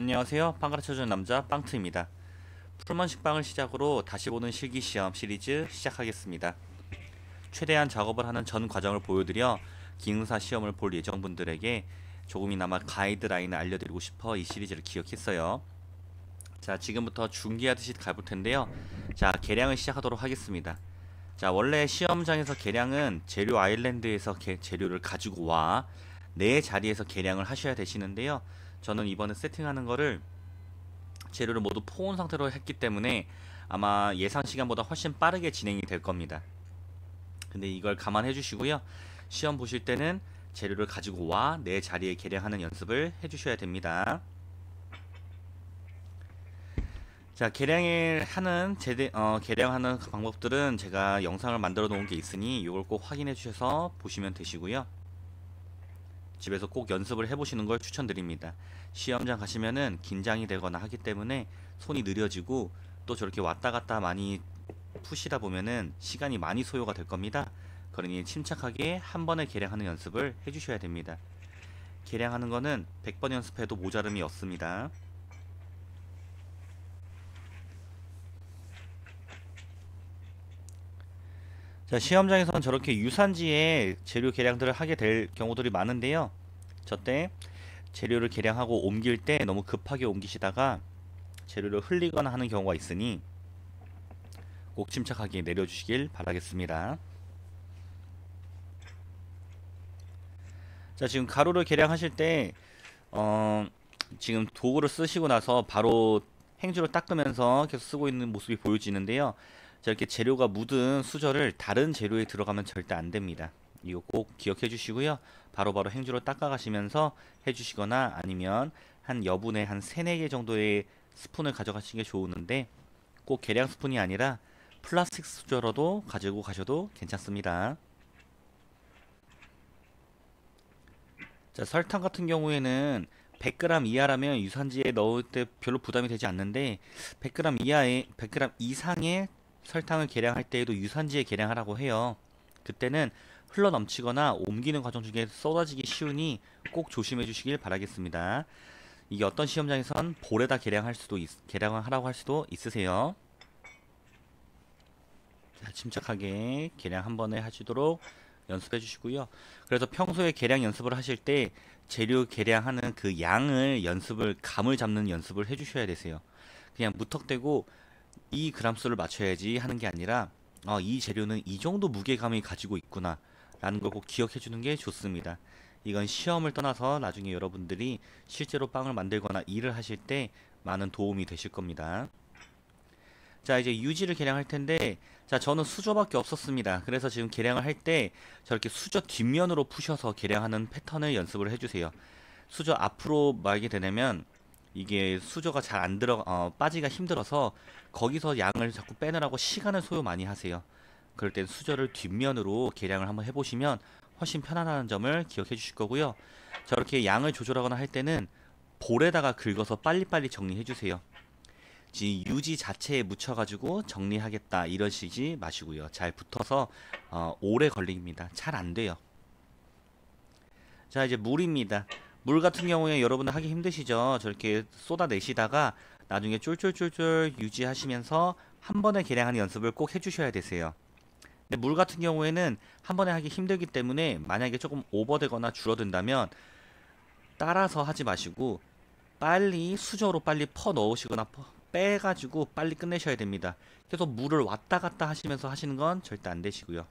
안녕하세요. 빵 가르쳐주는 남자 빵트입니다. 풀먼 식빵을 시작으로 다시 보는 실기시험 시리즈 시작하겠습니다. 최대한 작업을 하는 전 과정을 보여드려 기능사 시험을 볼 예정분들에게 조금이나마 가이드라인을 알려드리고 싶어 이 시리즈를 기획했어요. 자, 지금부터 중계하듯이 가볼 텐데요. 자, 계량을 시작하도록 하겠습니다. 자, 원래 시험장에서 계량은 재료 아일랜드에서 재료를 가지고 와 내 자리에서 계량을 하셔야 되시는데요. 저는 이번에 세팅하는 거를 재료를 모두 포온 상태로 했기 때문에 아마 예상 시간보다 훨씬 빠르게 진행이 될 겁니다. 근데 이걸 감안해 주시고요. 시험 보실 때는 재료를 가지고 와 내 자리에 계량하는 연습을 해 주셔야 됩니다. 자, 계량하는 방법들은 제가 영상을 만들어 놓은 게 있으니 이걸 꼭 확인해 주셔서 보시면 되시고요. 집에서 꼭 연습을 해보시는 걸 추천드립니다. 시험장 가시면은 긴장이 되거나 하기 때문에 손이 느려지고 또 저렇게 왔다 갔다 많이 푸시다 보면은 시간이 많이 소요가 될 겁니다. 그러니 침착하게 한 번에 계량하는 연습을 해주셔야 됩니다. 계량하는 거는 100번 연습해도 모자름이 없습니다. 자, 시험장에서는 저렇게 유산지에 재료 계량들을 하게 될 경우들이 많은데요. 저때 재료를 계량하고 옮길 때 너무 급하게 옮기시다가 재료를 흘리거나 하는 경우가 있으니 꼭 침착하게 내려주시길 바라겠습니다. 자, 지금 가루를 계량하실 때 지금 도구를 쓰시고 나서 바로 행주를 닦으면서 계속 쓰고 있는 모습이 보여지는데요. 자, 이렇게 재료가 묻은 수저를 다른 재료에 들어가면 절대 안 됩니다. 이거 꼭 기억해 주시고요. 바로바로 행주로 닦아 가시면서 해 주시거나 아니면 한 여분의 한 3, 4개 정도의 스푼을 가져가시는 게 좋은데 꼭 계량 스푼이 아니라 플라스틱 수저로도 가지고 가셔도 괜찮습니다. 자, 설탕 같은 경우에는 100g 이하라면 유산지에 넣을 때 별로 부담이 되지 않는데 100g 이상의 설탕을 계량할 때에도 유산지에 계량하라고 해요. 그때는 흘러 넘치거나 옮기는 과정 중에 쏟아지기 쉬우니 꼭 조심해 주시길 바라겠습니다. 이게 어떤 시험장에선 볼에다 계량을 하라고 할 수도 있으세요. 자, 침착하게 계량 한 번에 하시도록 연습해 주시고요. 그래서 평소에 계량 연습을 하실 때 재료 계량하는 그 감을 잡는 연습을 해 주셔야 되세요. 그냥 무턱대고 이 그람수를 맞춰야지 하는 게 아니라 이 재료는 이 정도 무게감이 가지고 있구나 라는 걸 꼭 기억해 주는 게 좋습니다. 이건 시험을 떠나서 나중에 여러분들이 실제로 빵을 만들거나 일을 하실 때 많은 도움이 되실 겁니다. 자, 이제 유지를 계량할 텐데, 자, 저는 수저밖에 없었습니다. 그래서 지금 계량을 할 때 저렇게 수저 뒷면으로 푸셔서 계량하는 패턴을 연습을 해주세요. 수저 앞으로 말게 되면 이게 수저가 잘 안 빠지기가 힘들어서 거기서 양을 자꾸 빼느라고 시간을 소요 많이 하세요. 그럴 땐 수저를 뒷면으로 계량을 한번 해보시면 훨씬 편안한 점을 기억해 주실 거고요. 저렇게 양을 조절하거나 할 때는 볼에다가 긁어서 빨리빨리 정리해 주세요. 유지 자체에 묻혀가지고 정리하겠다 이러시지 마시고요. 잘 붙어서 오래 걸립니다. 잘 안 돼요. 자, 이제 물입니다. 물 같은 경우에 여러분들 하기 힘드시죠? 저렇게 쏟아내시다가 나중에 쫄쫄쫄쫄 유지하시면서 한 번에 계량하는 연습을 꼭 해주셔야 되세요. 근데 물 같은 경우에는 한 번에 하기 힘들기 때문에 만약에 조금 오버되거나 줄어든다면 따라서 하지 마시고 빨리 수저로 빨리 퍼 넣으시거나 빼가지고 빨리 끝내셔야 됩니다. 계속 물을 왔다 갔다 하시면서 하시는 건 절대 안 되시고요.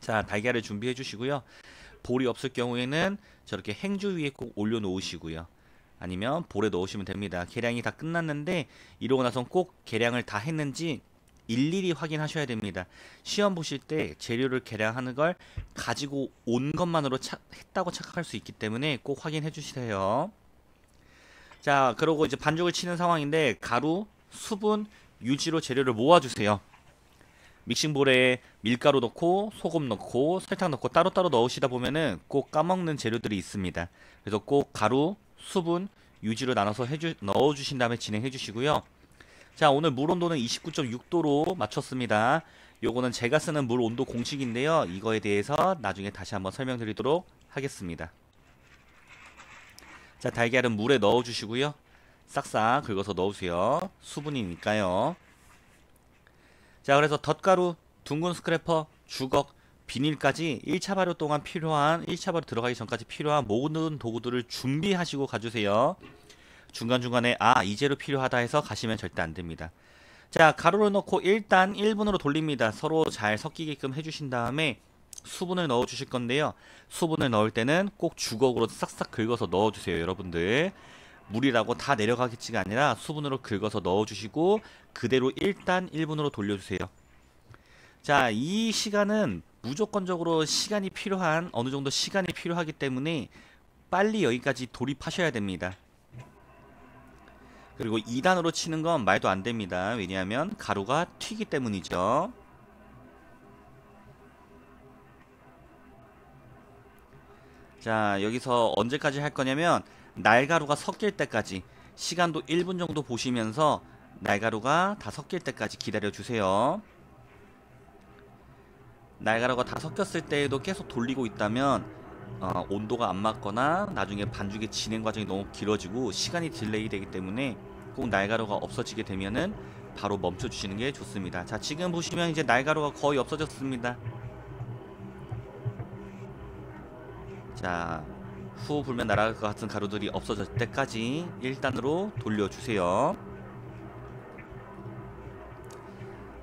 자, 달걀을 준비해 주시고요. 볼이 없을 경우에는 저렇게 행주 위에 꼭 올려 놓으시고요. 아니면 볼에 넣으시면 됩니다. 계량이 다 끝났는데 이러고 나선 꼭 계량을 다 했는지 일일이 확인하셔야 됩니다. 시험 보실 때 재료를 계량하는 걸 가지고 온 것만으로 했다고 착각할 수 있기 때문에 꼭 확인해 주세요. 자, 그러고 이제 반죽을 치는 상황인데 가루, 수분, 유지로 재료를 모아주세요. 믹싱볼에 밀가루 넣고 소금 넣고 설탕 넣고 따로따로 넣으시다 보면은 꼭 까먹는 재료들이 있습니다. 그래서 꼭 가루, 수분, 유지로 나눠서 넣어주신 다음에 진행해 주시고요. 자, 오늘 물 온도는 29.6도로 맞췄습니다. 요거는 제가 쓰는 물 온도 공식인데요. 이거에 대해서 나중에 다시 한번 설명드리도록 하겠습니다. 자, 달걀은 물에 넣어 주시고요. 싹싹 긁어서 넣으세요. 수분이니까요. 자, 그래서 덧가루, 둥근 스크래퍼, 주걱, 비닐까지 1차 발효 동안 필요한 1차 발효 들어가기 전까지 필요한 모든 도구들을 준비하시고 가주세요. 중간중간에 이 재료 필요하다 해서 가시면 절대 안됩니다. 자, 가루를 넣고 일단 1분으로 돌립니다. 서로 잘 섞이게끔 해주신 다음에 수분을 넣어 주실 건데요. 수분을 넣을 때는 꼭 주걱으로 싹싹 긁어서 넣어 주세요. 여러분들 물이라고 다 내려가겠지가 아니라 수분으로 긁어서 넣어 주시고 그대로 일단 1분으로 돌려주세요. 자, 이 시간은 무조건적으로 시간이 필요한 어느 정도 시간이 필요하기 때문에 빨리 여기까지 돌입하셔야 됩니다. 그리고 2단으로 치는 건 말도 안 됩니다. 왜냐하면 가루가 튀기 때문이죠. 자, 여기서 언제까지 할 거냐면 날가루가 섞일 때까지 시간도 1분 정도 보시면서 날가루가 다 섞일 때까지 기다려 주세요. 날가루가 다 섞였을 때에도 계속 돌리고 있다면 온도가 안 맞거나 나중에 반죽의 진행 과정이 너무 길어지고 시간이 딜레이 되기 때문에 꼭 날가루가 없어지게 되면은 바로 멈춰 주시는 게 좋습니다. 자, 지금 보시면 이제 날가루가 거의 없어졌습니다. 자, 후 불면 날아갈 것 같은 가루들이 없어질 때까지 1단으로 돌려주세요.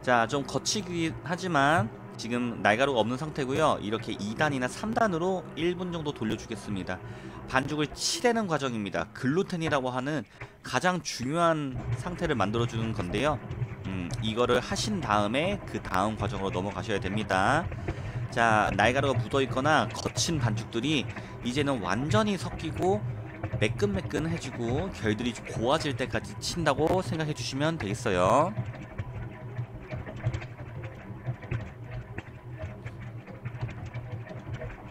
자, 좀 거치긴 하지만 지금 날가루가 없는 상태고요. 이렇게 2단이나 3단으로 1분 정도 돌려주겠습니다. 반죽을 치대는 과정입니다. 글루텐이라고 하는 가장 중요한 상태를 만들어주는 건데요. 이거를 하신 다음에 그 다음 과정으로 넘어가셔야 됩니다. 자, 날가루가 묻어있거나 거친 반죽들이 이제는 완전히 섞이고 매끈매끈해지고 결들이 고와질 때까지 친다고 생각해 주시면 되겠어요.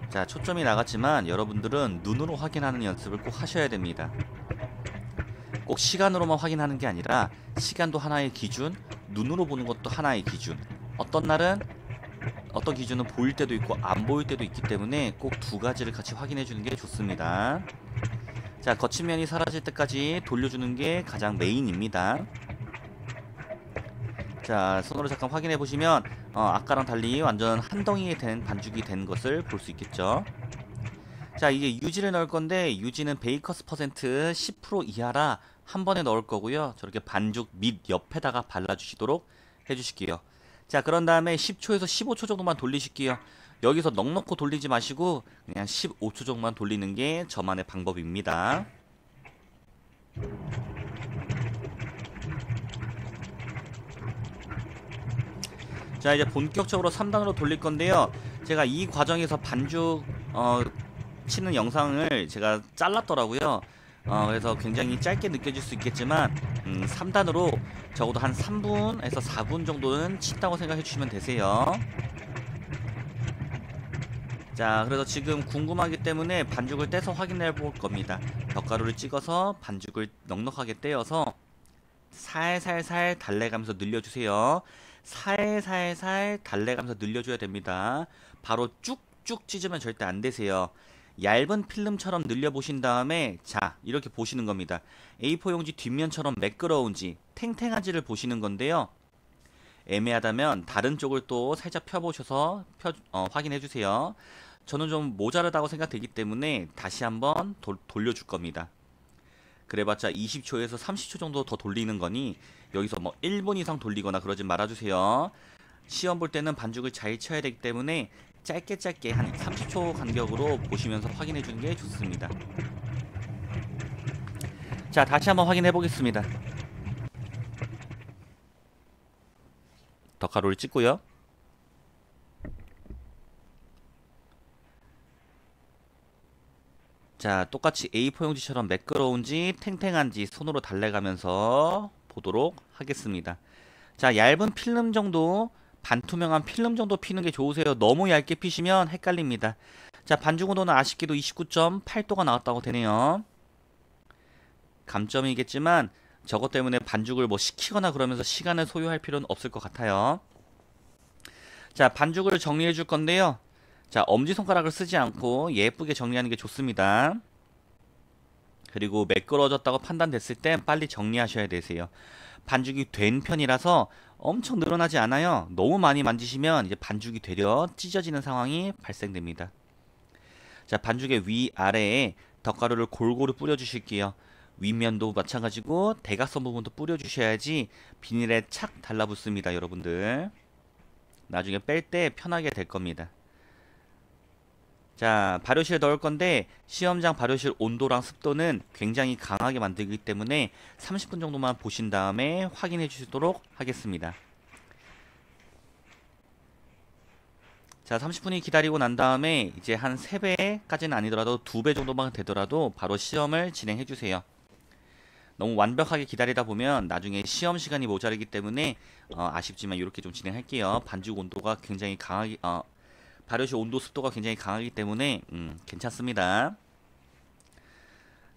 자, 초점이 나갔지만 여러분들은 눈으로 확인하는 연습을 꼭 하셔야 됩니다. 꼭 시간으로만 확인하는 게 아니라 시간도 하나의 기준, 눈으로 보는 것도 하나의 기준. 어떤 날은 어떤 기준은 보일 때도 있고 안 보일 때도 있기 때문에 꼭 두 가지를 같이 확인해 주는 게 좋습니다. 자, 거친 면이 사라질 때까지 돌려주는 게 가장 메인입니다. 자, 손으로 잠깐 확인해 보시면 아까랑 달리 완전 한 덩이에 된 반죽이 된 것을 볼 수 있겠죠. 자, 이제 유지를 넣을 건데 유지는 베이커스 퍼센트 10% 이하라 한 번에 넣을 거고요. 저렇게 반죽 밑 옆에다가 발라주시도록 해주실게요. 자, 그런 다음에 10초에서 15초 정도만 돌리실게요. 여기서 넉넉히 돌리지 마시고 그냥 15초 정도만 돌리는 게 저만의 방법입니다. 자, 이제 본격적으로 3단으로 돌릴 건데요. 제가 이 과정에서 반죽 치는 영상을 제가 잘랐더라고요. 그래서 굉장히 짧게 느껴질 수 있겠지만 3단으로 적어도 한 3분에서 4분 정도는 친다고 생각해 주시면 되세요. 자, 그래서 지금 궁금하기 때문에 반죽을 떼서 확인해 볼 겁니다. 덧가루를 찍어서 반죽을 넉넉하게 떼어서 살살살 달래가면서 늘려주세요. 살살살 달래가면서 늘려줘야 됩니다. 바로 쭉쭉 찢으면 절대 안 되세요. 얇은 필름처럼 늘려보신 다음에 자, 이렇게 보시는 겁니다. A4 용지 뒷면처럼 매끄러운지 탱탱한지를 보시는 건데요. 애매하다면 다른 쪽을 또 살짝 펴보셔서 확인해 주세요. 저는 좀 모자르다고 생각되기 때문에 다시 한번 돌려줄 겁니다. 그래봤자 20초에서 30초 정도 더 돌리는 거니 여기서 뭐 1분 이상 돌리거나 그러지 말아주세요. 시험 볼 때는 반죽을 잘 쳐야 되기 때문에 짧게 한 30초 간격으로 보시면서 확인해 주는 게 좋습니다. 자, 다시 한번 확인해 보겠습니다. 덧가루를 찍고요. 자, 똑같이 A4 용지처럼 매끄러운지 탱탱한지 손으로 달래가면서 보도록 하겠습니다. 자, 얇은 필름 정도, 반투명한 필름 정도 피는 게 좋으세요. 너무 얇게 피시면 헷갈립니다. 자, 반죽 온도는 아쉽게도 29.8도가 나왔다고 되네요. 감점이겠지만 저것 때문에 반죽을 뭐 식히거나 그러면서 시간을 소요할 필요는 없을 것 같아요. 자, 반죽을 정리해 줄 건데요. 자, 엄지손가락을 쓰지 않고 예쁘게 정리하는 게 좋습니다. 그리고 매끄러워졌다고 판단됐을 땐 빨리 정리하셔야 되세요. 반죽이 된 편이라서 엄청 늘어나지 않아요. 너무 많이 만지시면 이제 반죽이 되려 찢어지는 상황이 발생됩니다. 자, 반죽의 위아래에 덧가루를 골고루 뿌려주실게요. 윗면도 마찬가지고 대각선 부분도 뿌려주셔야지 비닐에 착 달라붙습니다, 여러분들. 나중에 뺄 때 편하게 될 겁니다. 자, 발효실에 넣을 건데 시험장 발효실 온도랑 습도는 굉장히 강하게 만들기 때문에 30분 정도만 보신 다음에 확인해 주시도록 하겠습니다. 자, 30분이 기다리고 난 다음에 이제 한 3배까지는 아니더라도 2배 정도만 되더라도 바로 시험을 진행해 주세요. 너무 완벽하게 기다리다 보면 나중에 시험 시간이 모자르기 때문에 아쉽지만 이렇게 좀 진행할게요. 반죽 온도가 굉장히 강하게 발효실 온도 습도가 굉장히 강하기 때문에 괜찮습니다.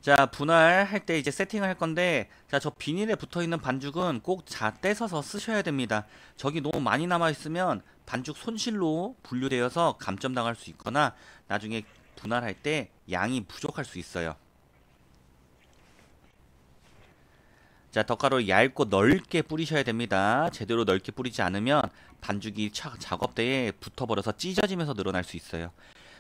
자, 분할할 때 이제 세팅을 할 건데, 자, 저 비닐에 붙어 있는 반죽은 꼭 떼서서 쓰셔야 됩니다. 저기 너무 많이 남아 있으면 반죽 손실로 분류되어서 감점당할 수 있거나 나중에 분할할 때 양이 부족할 수 있어요. 자, 덧가루를 얇고 넓게 뿌리셔야 됩니다. 제대로 넓게 뿌리지 않으면 반죽이 작업대에 붙어버려서 찢어지면서 늘어날 수 있어요.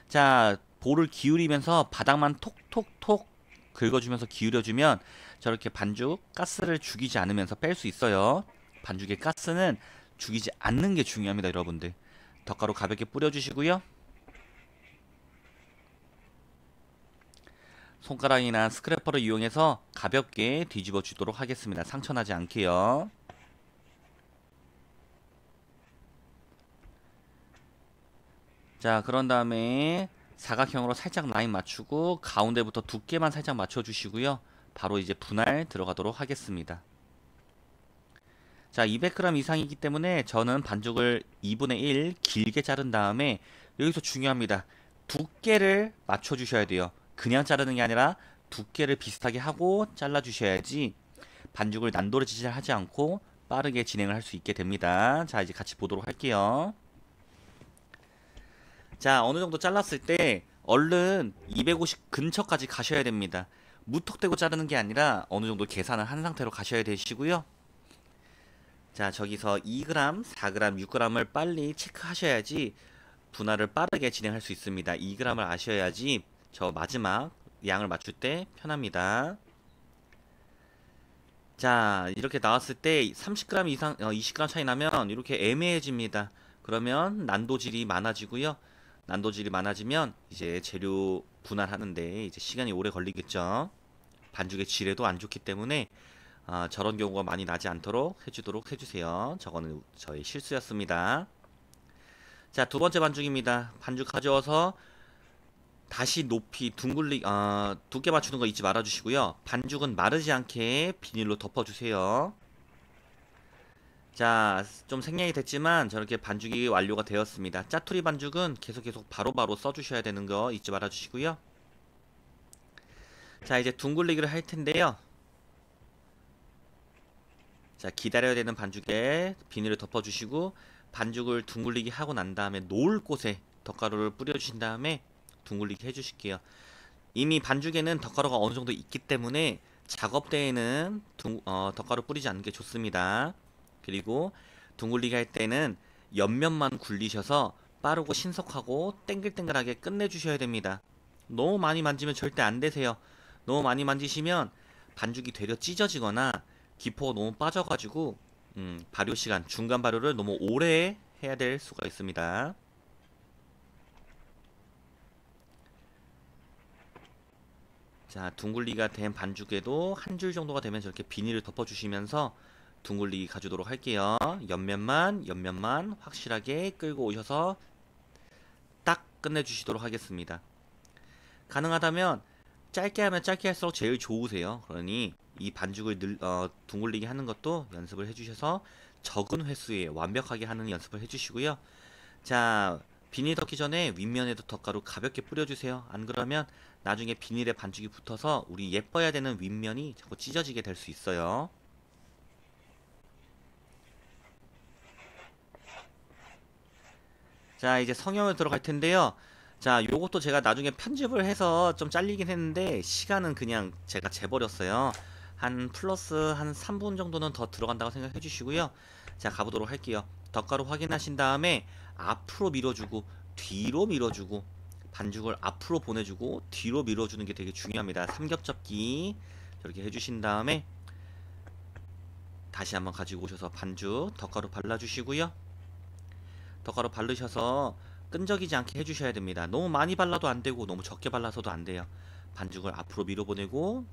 자, 볼을 기울이면서 바닥만 톡톡톡 긁어주면서 기울여주면 저렇게 반죽 가스를 죽이지 않으면서 뺄 수 있어요. 반죽의 가스는 죽이지 않는 게 중요합니다, 여러분들. 덧가루 가볍게 뿌려주시고요. 손가락이나 스크래퍼를 이용해서 가볍게 뒤집어 주도록 하겠습니다. 상처나지 않게요. 자, 그런 다음에 사각형으로 살짝 라인 맞추고 가운데부터 두께만 살짝 맞춰 주시고요. 바로 이제 분할 들어가도록 하겠습니다. 자, 200g 이상이기 때문에 저는 반죽을 2분의 1 길게 자른 다음에 여기서 중요합니다. 두께를 맞춰 주셔야 돼요. 그냥 자르는 게 아니라 두께를 비슷하게 하고 잘라 주셔야지 반죽을 난도질을 하지 않고 빠르게 진행을 할 수 있게 됩니다. 자, 이제 같이 보도록 할게요. 자, 어느 정도 잘랐을 때 얼른 250 근처까지 가셔야 됩니다. 무턱대고 자르는 게 아니라 어느 정도 계산을 한 상태로 가셔야 되시고요. 자, 저기서 2g, 4g, 6g을 빨리 체크하셔야지 분할을 빠르게 진행할 수 있습니다. 2g을 아셔야지 저 마지막 양을 맞출 때 편합니다. 자, 이렇게 나왔을 때 30g 이상 20g 차이 나면 이렇게 애매해집니다. 그러면 난도질이 많아지고요. 난도질이 많아지면 이제 재료 분할하는데 이제 시간이 오래 걸리겠죠. 반죽의 질에도 안 좋기 때문에 저런 경우가 많이 나지 않도록 해주도록 해주세요. 저거는 저의 실수였습니다. 자, 두 번째 반죽입니다. 반죽 가져와서 다시 높이 두께 맞추는 거 잊지 말아 주시고요. 반죽은 마르지 않게 비닐로 덮어 주세요. 자, 좀 생략이 됐지만 저렇게 반죽이 완료가 되었습니다. 짜투리 반죽은 계속 바로바로 써 주셔야 되는 거 잊지 말아 주시고요. 자, 이제 둥글리기를 할 텐데요. 자, 기다려야 되는 반죽에 비닐을 덮어 주시고 반죽을 둥글리기 하고 난 다음에 놓을 곳에 덧가루를 뿌려 주신 다음에 둥글리기 해 주실게요. 이미 반죽에는 덧가루가 어느 정도 있기 때문에 작업대에는 덧가루 뿌리지 않는 게 좋습니다. 그리고 둥글리기 할 때는 옆면만 굴리셔서 빠르고 신속하고 땡글땡글하게 끝내주셔야 됩니다. 너무 많이 만지면 절대 안 되세요. 너무 많이 만지시면 반죽이 되려 찢어지거나 기포가 너무 빠져가지고 발효 시간, 중간 발효를 너무 오래 해야 될 수가 있습니다. 자, 둥글리기가 된 반죽에도 한 줄 정도가 되면 저렇게 비닐을 덮어주시면서 둥글리기 가주도록 할게요. 옆면만 확실하게 끌고 오셔서 딱 끝내주시도록 하겠습니다. 가능하다면 짧게 하면 짧게 할수록 제일 좋으세요. 그러니 이 반죽을 둥글리기 하는 것도 연습을 해주셔서 적은 횟수에 완벽하게 하는 연습을 해주시고요. 자, 비닐 덮기 전에 윗면에도 덧가루 가볍게 뿌려주세요. 안 그러면 나중에 비닐에 반죽이 붙어서 우리 예뻐야 되는 윗면이 자꾸 찢어지게 될 수 있어요. 자, 이제 성형을 들어갈 텐데요. 자, 요것도 제가 나중에 편집을 해서 좀 잘리긴 했는데 시간은 그냥 제가 재버렸어요. 한 플러스 한 3분 정도는 더 들어간다고 생각해 주시고요. 자, 가보도록 할게요. 덧가루 확인하신 다음에 앞으로 밀어주고 뒤로 밀어주고 반죽을 앞으로 보내주고 뒤로 밀어주는 게 되게 중요합니다. 삼겹접기 저렇게 해주신 다음에 다시 한번 가지고 오셔서 반죽 덧가루 발라주시고요. 덧가루 바르셔서 끈적이지 않게 해주셔야 됩니다. 너무 많이 발라도 안되고 너무 적게 발라서도 안돼요. 반죽을 앞으로 밀어보내고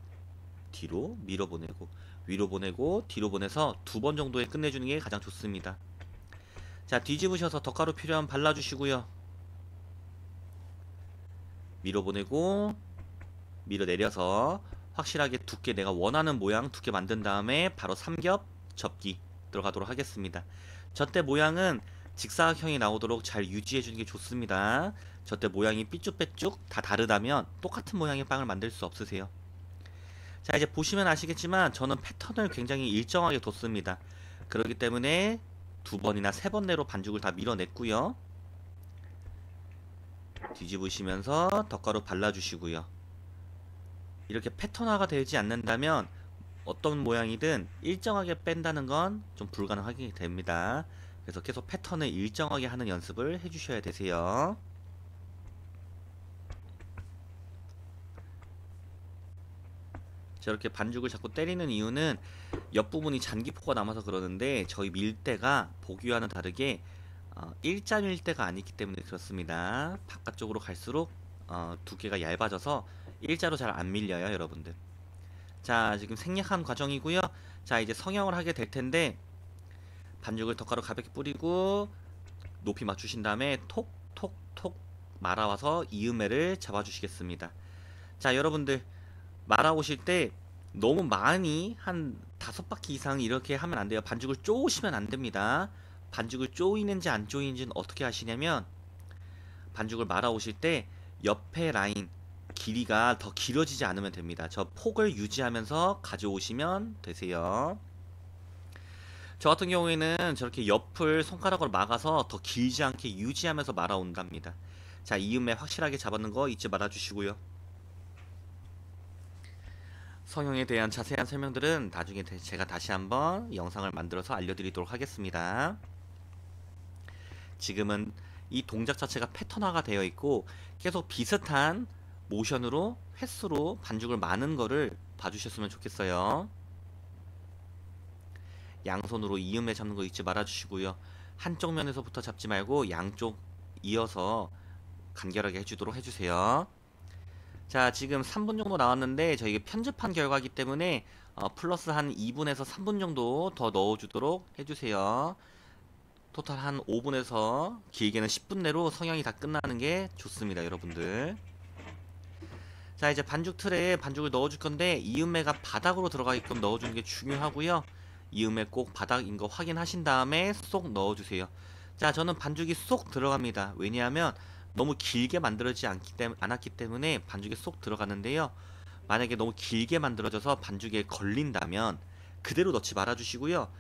뒤로 밀어보내고 위로 보내고 뒤로 보내서 2번 정도에 끝내주는 게 가장 좋습니다. 자, 뒤집으셔서 덧가루 필요하면 발라주시고요. 밀어보내고 밀어내려서 확실하게 두께 내가 원하는 모양 두께 만든 다음에 바로 삼겹 접기 들어가도록 하겠습니다. 젖대 모양은 직사각형이 나오도록 잘 유지해주는 게 좋습니다. 젖대 모양이 삐쭉빼쭉 다 다르다면 똑같은 모양의 빵을 만들 수 없으세요. 자, 이제 보시면 아시겠지만 저는 패턴을 굉장히 일정하게 뒀습니다. 그렇기 때문에 2번이나 3번 내로 반죽을 다 밀어냈고요. 뒤집으시면서 덧가루 발라주시고요. 이렇게 패턴화가 되지 않는다면 어떤 모양이든 일정하게 뺀다는 건 좀 불가능하게 됩니다. 그래서 계속 패턴을 일정하게 하는 연습을 해주셔야 되세요. 저렇게 반죽을 자꾸 때리는 이유는 옆부분이 잔기포가 남아서 그러는데 저희 밀대가 보기와는 다르게 일자 밀대가 아니기 때문에 그렇습니다. 바깥쪽으로 갈수록 두께가 얇아져서 일자로 잘 안 밀려요, 여러분들. 자, 지금 생략한 과정이고요. 자, 이제 성형을 하게 될 텐데 반죽을 덧가루 가볍게 뿌리고 높이 맞추신 다음에 톡톡톡 말아와서 이음매를 잡아주시겠습니다. 자, 여러분들 말아오실 때 너무 많이 한 5바퀴 이상 이렇게 하면 안 돼요. 반죽을 쪼으시면 안 됩니다. 반죽을 쪼이는지 안 쪼이는지는 어떻게 하시냐면 반죽을 말아오실 때 옆에 라인 길이가 더 길어지지 않으면 됩니다. 저 폭을 유지하면서 가져오시면 되세요. 저 같은 경우에는 저렇게 옆을 손가락으로 막아서 더 길지 않게 유지하면서 말아온답니다. 자, 이음매 확실하게 잡았는 거 잊지 말아주시고요. 성형에 대한 자세한 설명들은 나중에 제가 다시 한번 영상을 만들어서 알려드리도록 하겠습니다. 지금은 이 동작 자체가 패턴화가 되어 있고 계속 비슷한 모션으로 횟수로 반죽을 마는 거를 봐주셨으면 좋겠어요. 양손으로 이음매 잡는 거 잊지 말아주시고요. 한쪽 면에서부터 잡지 말고 양쪽 이어서 간결하게 해주도록 해주세요. 자, 지금 3분 정도 나왔는데 저희가 편집한 결과이기 때문에 플러스 한 2분에서 3분 정도 더 넣어주도록 해주세요. 토탈 한 5분에서 길게는 10분 내로 성형이 다 끝나는 게 좋습니다, 여러분들. 자, 이제 반죽 틀에 반죽을 넣어줄 건데 이음매가 바닥으로 들어가게끔 넣어주는 게 중요하고요. 이음매 꼭 바닥인 거 확인하신 다음에 쏙 넣어주세요. 자, 저는 반죽이 쏙 들어갑니다. 왜냐하면 너무 길게 만들어지지 않았기 때문에 반죽에 쏙 들어가는데요. 만약에 너무 길게 만들어져서 반죽에 걸린다면 그대로 넣지 말아주시고요.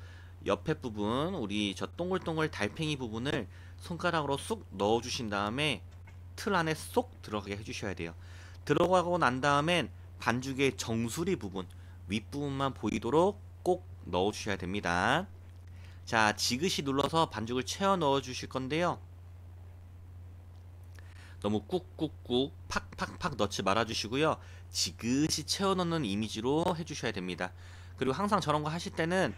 옆에 부분, 우리 저 동글동글 달팽이 부분을 손가락으로 쑥 넣어주신 다음에 틀 안에 쏙 들어가게 해주셔야 돼요. 들어가고 난 다음엔 반죽의 정수리 부분, 윗부분만 보이도록 꼭 넣어주셔야 됩니다. 자, 지그시 눌러서 반죽을 채워 넣어주실 건데요. 너무 꾹꾹꾹 팍팍팍 넣지 말아주시고요. 지그시 채워 넣는 이미지로 해주셔야 됩니다. 그리고 항상 저런 거 하실 때는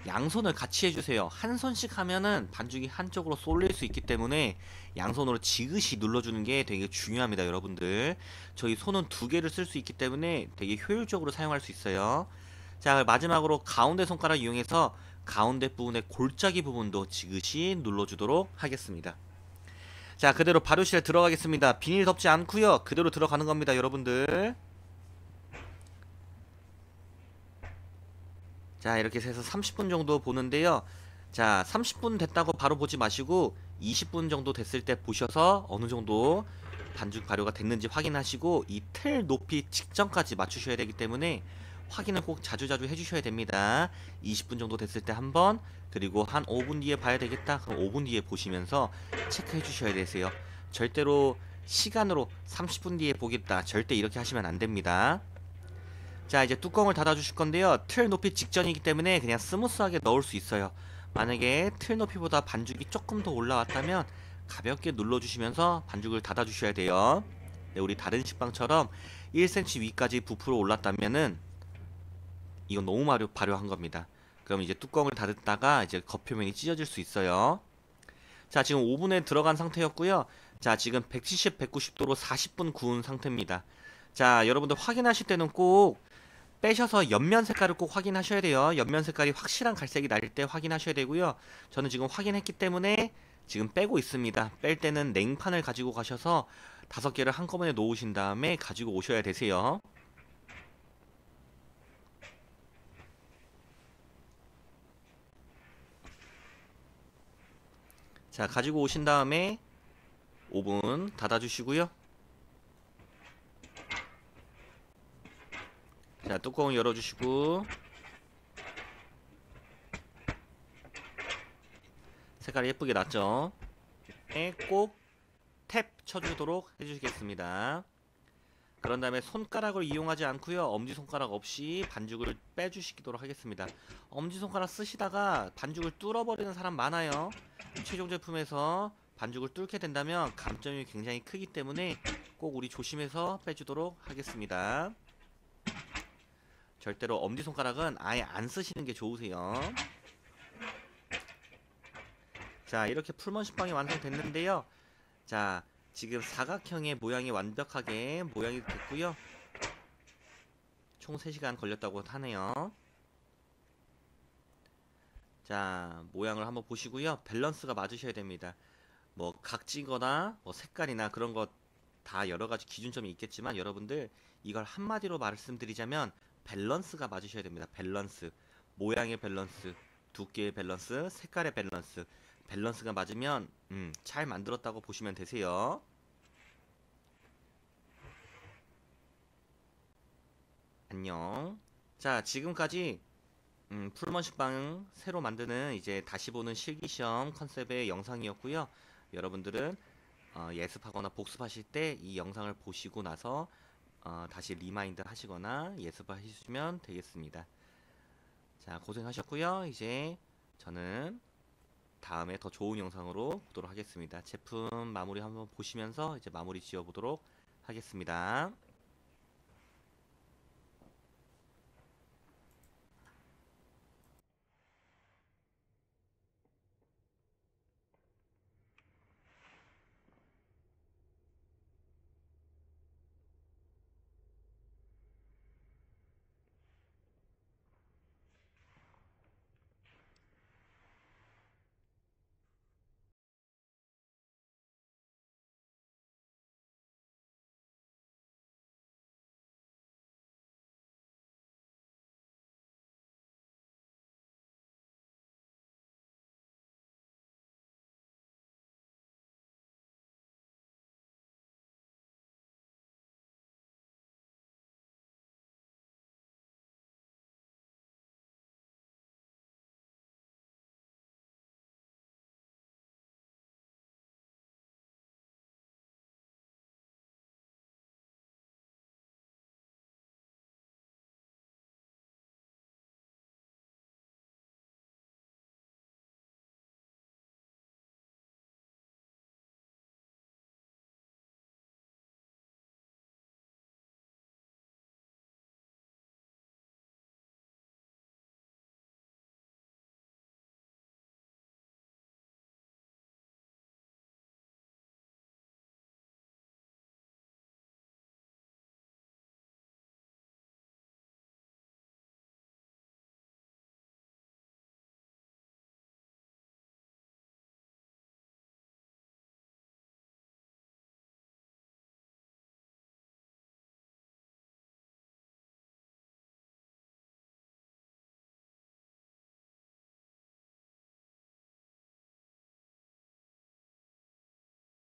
양손을 같이 해주세요. 한 손씩 하면은 반죽이 한쪽으로 쏠릴 수 있기 때문에 양손으로 지그시 눌러주는 게 되게 중요합니다, 여러분들. 저희 손은 2개를 쓸 수 있기 때문에 되게 효율적으로 사용할 수 있어요. 자, 마지막으로 가운데 손가락 이용해서 가운데 부분의 골짜기 부분도 지그시 눌러주도록 하겠습니다. 자, 그대로 발효실에 들어가겠습니다. 비닐 덮지 않고요. 그대로 들어가는 겁니다, 여러분들. 자, 이렇게 해서 30분 정도 보는데요. 자, 30분 됐다고 바로 보지 마시고 20분 정도 됐을 때 보셔서 어느 정도 반죽 발효가 됐는지 확인하시고 이 틀 높이 직전까지 맞추셔야 되기 때문에 확인을 꼭 자주자주 해주셔야 됩니다. 20분 정도 됐을 때 한번, 그리고 한 5분 뒤에 봐야 되겠다. 그럼 5분 뒤에 보시면서 체크해 주셔야 되세요. 절대로 시간으로 30분 뒤에 보겠다. 절대 이렇게 하시면 안 됩니다. 자, 이제 뚜껑을 닫아 주실 건데요. 틀 높이 직전이기 때문에 그냥 스무스하게 넣을 수 있어요. 만약에 틀 높이보다 반죽이 조금 더 올라왔다면 가볍게 눌러 주시면서 반죽을 닫아 주셔야 돼요. 네, 우리 다른 식빵처럼 1cm 위까지 부풀어 올랐다면은 이건 너무 발효한 겁니다. 그럼 이제 뚜껑을 닫았다가 이제 겉표면이 찢어질 수 있어요. 자, 지금 오븐에 들어간 상태였고요. 자, 지금 170, 190도로 40분 구운 상태입니다. 자, 여러분들 확인하실 때는 꼭 빼셔서 옆면 색깔을 꼭 확인하셔야 돼요. 옆면 색깔이 확실한 갈색이 날 때 확인하셔야 되고요. 저는 지금 확인했기 때문에 지금 빼고 있습니다. 뺄 때는 냉판을 가지고 가셔서 5개를 한꺼번에 놓으신 다음에 가지고 오셔야 되세요. 자, 가지고 오신 다음에 오븐 닫아주시고요. 자, 뚜껑을 열어주시고 색깔이 예쁘게 났죠? 꼭 탭 쳐주도록 해주시겠습니다. 그런 다음에 손가락을 이용하지 않고요. 엄지손가락 없이 반죽을 빼주시도록 하겠습니다. 엄지손가락 쓰시다가 반죽을 뚫어버리는 사람 많아요. 최종 제품에서 반죽을 뚫게 된다면 감점이 굉장히 크기 때문에 꼭 우리 조심해서 빼주도록 하겠습니다. 절대로 엄지손가락은 아예 안 쓰시는 게 좋으세요. 자, 이렇게 풀먼 식빵이 완성됐는데요. 자, 지금 사각형의 모양이 완벽하게 모양이 됐고요. 총 3시간 걸렸다고 하네요. 자, 모양을 한번 보시고요. 밸런스가 맞으셔야 됩니다. 뭐 각지거나 뭐 색깔이나 그런 것 다 여러가지 기준점이 있겠지만 여러분들 이걸 한마디로 말씀드리자면 밸런스가 맞으셔야 됩니다. 밸런스, 모양의 밸런스, 두께의 밸런스, 색깔의 밸런스, 밸런스가 맞으면 잘 만들었다고 보시면 되세요. 안녕. 자, 지금까지 풀먼 식빵 새로 만드는 이제 다시 보는 실기시험 컨셉의 영상이었고요. 여러분들은 예습하거나 복습하실 때 이 영상을 보시고 나서 다시 리마인드 하시거나 예습하시면 되겠습니다. 자, 고생하셨고요. 이제 저는 다음에 더 좋은 영상으로 보도록 하겠습니다. 제품 마무리 한번 보시면서 이제 마무리 지어 보도록 하겠습니다.